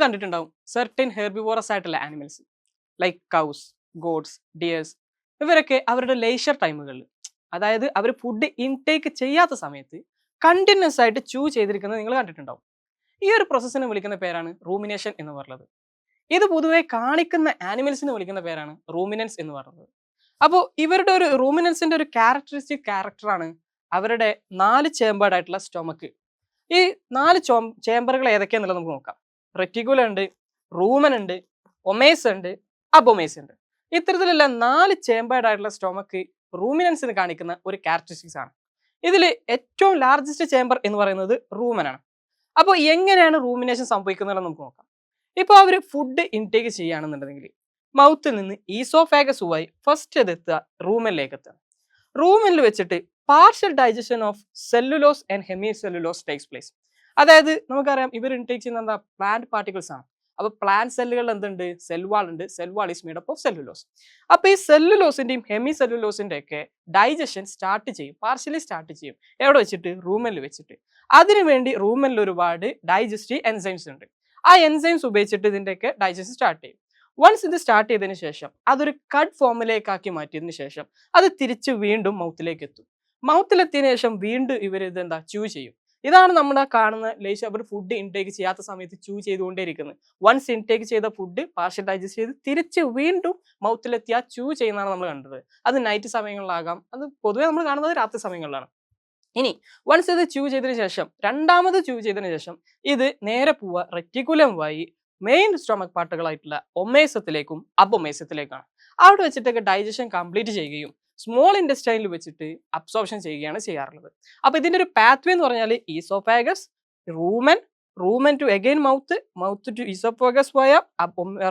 കണ്ടിട്ടുണ്ടാവും certain herbivorous ആയിട്ടുള്ള animals like cows, goats, deers. ഇവരൊക്കെ അവരുടെ ലേഷർ ടൈമുകളിൽ, അതായത് അവർ ഫുഡ് ഇൻടേക്ക് ചെയ്യാത്ത സമയത്ത് കണ്ടിന്യൂസ് ആയിട്ട് ചൂ ചെയ്തിരിക്കുന്നത് നിങ്ങൾ കണ്ടിട്ടുണ്ടാവും. ഈ ഒരു പ്രോസസ്സിനെ വിളിക്കുന്ന പേരാണ് റൂമിനേഷൻ എന്ന് പറയുന്നത്. ഇത് പൊതുവെ കാണിക്കുന്ന ആനിമൽസിനെ വിളിക്കുന്ന പേരാണ് റൂമിനൻസ് എന്ന് പറയുന്നത്. അപ്പോൾ ഇവരുടെ ഒരു റൂമിനൻസിന്റെ ഒരു ക്യാരക്ടറിസ്റ്റിക് ക്യാരക്ടറാണ് അവരുടെ 4 ചേമ്പേർഡ് ആയിട്ടുള്ള സ്റ്റൊമക്ക്. ഈ 4 ചേമ്പറുകൾ ഏതൊക്കെയാണെന്നുള്ളത് നമുക്ക് നോക്കാം. റെറ്റിക്കുലം ഉണ്ട്, റൂമൻ ഉണ്ട്, ഒമേസ് ഉണ്ട്, അബൊമേസ് ഉണ്ട്. ഇത്തരത്തിലുള്ള 4 ചേമ്പേർഡ് ആയിട്ടുള്ള സ്റ്റൊമക്ക് റൂമിനൻസിന് കാണിക്കുന്ന ഒരു ക്യാരക്ടറിസ്റ്റിക്സ് ആണ്. ഇതിൽ ഏറ്റവും ലാർജസ്റ്റ് ചേമ്പർ എന്ന് പറയുന്നത് റൂമനാണ്. അപ്പോൾ എങ്ങനെയാണ് റൂമിനേഷൻ സംഭവിക്കുന്നത് നമുക്ക് നോക്കാം. ഇപ്പോൾ അവർ ഫുഡ് ഇൻടേക്ക് ചെയ്യുകയാണെന്നുണ്ടെങ്കിൽ മൗത്തിൽ നിന്ന് ഈസോഫാഗസ് വഴി ഫസ്റ്റ് അതെത്തുക റൂമനിലേക്ക് എത്തുക. റൂമനിൽ വെച്ചിട്ട് partial digestion of cellulose and hemi cellulose takes place. അതായത് നമുക്കറിയാം ഇവർ ഇൻടേക്ക് ചെയ്യുന്ന എന്താ, പ്ലാന്റ് പാർട്ടിക്കിൾസ് ആണ്. അപ്പോൾ പ്ലാന്റ് സെല്ലുകളിൽ എന്തുണ്ട്, സെൽവാൾ ഉണ്ട്. Cell wall is made up of cellulose. അപ്പോൾ ഈ സെല്ലുലോസിന്റെയും ഹെമി സെല്ലുലോസിന്റെ ഒക്കെ ഡൈജഷൻ സ്റ്റാർട്ട് ചെയ്യും, പാർഷ്യലി സ്റ്റാർട്ട് ചെയ്യും. എവിടെ വെച്ചിട്ട്, റൂമനിൽ വെച്ചിട്ട്. അതിനുവേണ്ടി റൂമനിൽ ഒരുപാട് ഡൈജസ്റ്റീവ് എൻസൈംസ് ഉണ്ട്. ആ എൻസൈംസ് ഉപയോഗിച്ചിട്ട് ഇതിൻ്റെയൊക്കെ ഡൈജഷൻ സ്റ്റാർട്ട് ചെയ്യും. വൺസ് ഇത് സ്റ്റാർട്ട് ചെയ്തതിന് ശേഷം അതൊരു കട്ട് ഫോമിലേക്കാക്കി മാറ്റിയതിന് ശേഷം അത് തിരിച്ച് വീണ്ടും മൗത്തിലേക്ക് എത്തും. മൗത്തിലെത്തിയതിനു ശേഷം വീണ്ടും ഇവർ ഇതെന്താ, ചൂ ചെയ്യും. ഇതാണ് നമ്മൾ കാണുന്ന ലേശം അവർ ഫുഡ് ഇൻടേക്ക് ചെയ്യാത്ത സമയത്ത് ചൂ ചെയ്തുകൊണ്ടേയിരിക്കുന്നത്. വൺസ് ഇൻടേക്ക് ചെയ്ത ഫുഡ് പാർഷ്യൽ ഡൈജസ്റ്റ് ചെയ്ത് തിരിച്ച് വീണ്ടും മൗത്തിലെത്തി ആ ചൂ ചെയ്യുന്നതാണ് നമ്മൾ കണ്ടത്. അത് നൈറ്റ് സമയങ്ങളിലാകാം, അത് പൊതുവെ നമ്മൾ കാണുന്നത് രാത്രി സമയങ്ങളിലാണ്. ഇനി വൺസ് ഇത് ചൂ ചെയ്തതിനു ശേഷം രണ്ടാമത് ചൂ ചെയ്തതിനു ശേഷം ഇത് നേരെ പോവുക റെറ്റിക്കുലം വഴി മെയിൻ സ്റ്റൊമക് പാർട്ടുകളായിട്ടുള്ള ഒമേസത്തിലേക്കും അബൊമേസത്തിലേക്കാണ്. അവിടെ വെച്ചിട്ടൊക്കെ ഡൈജഷൻ കംപ്ലീറ്റ് ചെയ്യുകയും സ്മോൾ ഇൻറ്റസ്റ്റൈനിൽ വെച്ചിട്ട് അബ്സോർപ്ഷൻ ചെയ്യുകയാണ് ചെയ്യാറുള്ളത്. അപ്പോൾ ഇതിൻ്റെ ഒരു പാത്വേ എന്ന് പറഞ്ഞാൽ oesophagus, rumen to again mouth to oesophagus via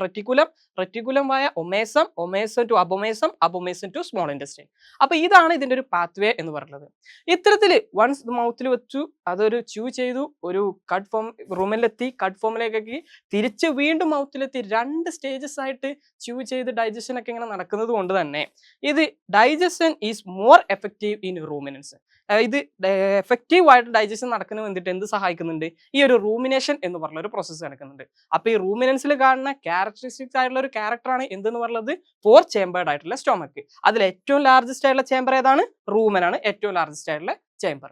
reticulum via omasum to abomasum to small intestine. അപ്പോൾ ഇതാണ് ഇതിൻ്റെ ഒരു പാത്വേ എന്ന് പറയുന്നത്. ഇത്തരത്തിൽ വൺസ് മൗത്തിൽ വെച്ചു, അതൊരു ചൂ ചെയ്തു, ഒരു കട്ട് ഫോം റൂമിലെത്തി, കട്ട് ഫോമിലേക്കൊക്കെ തിരിച്ച് വീണ്ടും മൗത്തിലെത്തി, 2 സ്റ്റേജസ് ആയിട്ട് ചൂ ചെയ്ത് ഡൈജഷൻ ഒക്കെ ഇങ്ങനെ നടക്കുന്നത് കൊണ്ട് തന്നെ ഇത് digestion is more effective in ruminants. ഇത് എഫക്റ്റീവ് ആയിട്ട് ഡൈജഷൻ നടക്കുന്നതിന് വേണ്ടിയിട്ട് എന്ത് സഹായിക്കുന്നുണ്ട്, ഈ ഒരു റൂമിനേഷൻ എന്ന് പറഞ്ഞ ഒരു പ്രോസസ്സ് നടക്കുന്നുണ്ട്. അപ്പോൾ ഈ റൂമിനൻസിൽ കാണുന്ന ക്യാരക്ടറിസ്റ്റിക്സ് ആയിട്ടുള്ള ഒരു ക്യാരക്ടറാണ് എന്തെന്ന് പറയുന്നത്, 4 ചേമ്പേർഡ് ആയിട്ടുള്ള സ്റ്റൊമക്ക്. അതിൽ ഏറ്റവും ലാർജസ്റ്റ് ആയിട്ടുള്ള ചേമ്പർ ഏതാണ്, റൂമനാണ് ഏറ്റവും ലാർജസ്റ്റ് ആയിട്ടുള്ള ചേമ്പർ.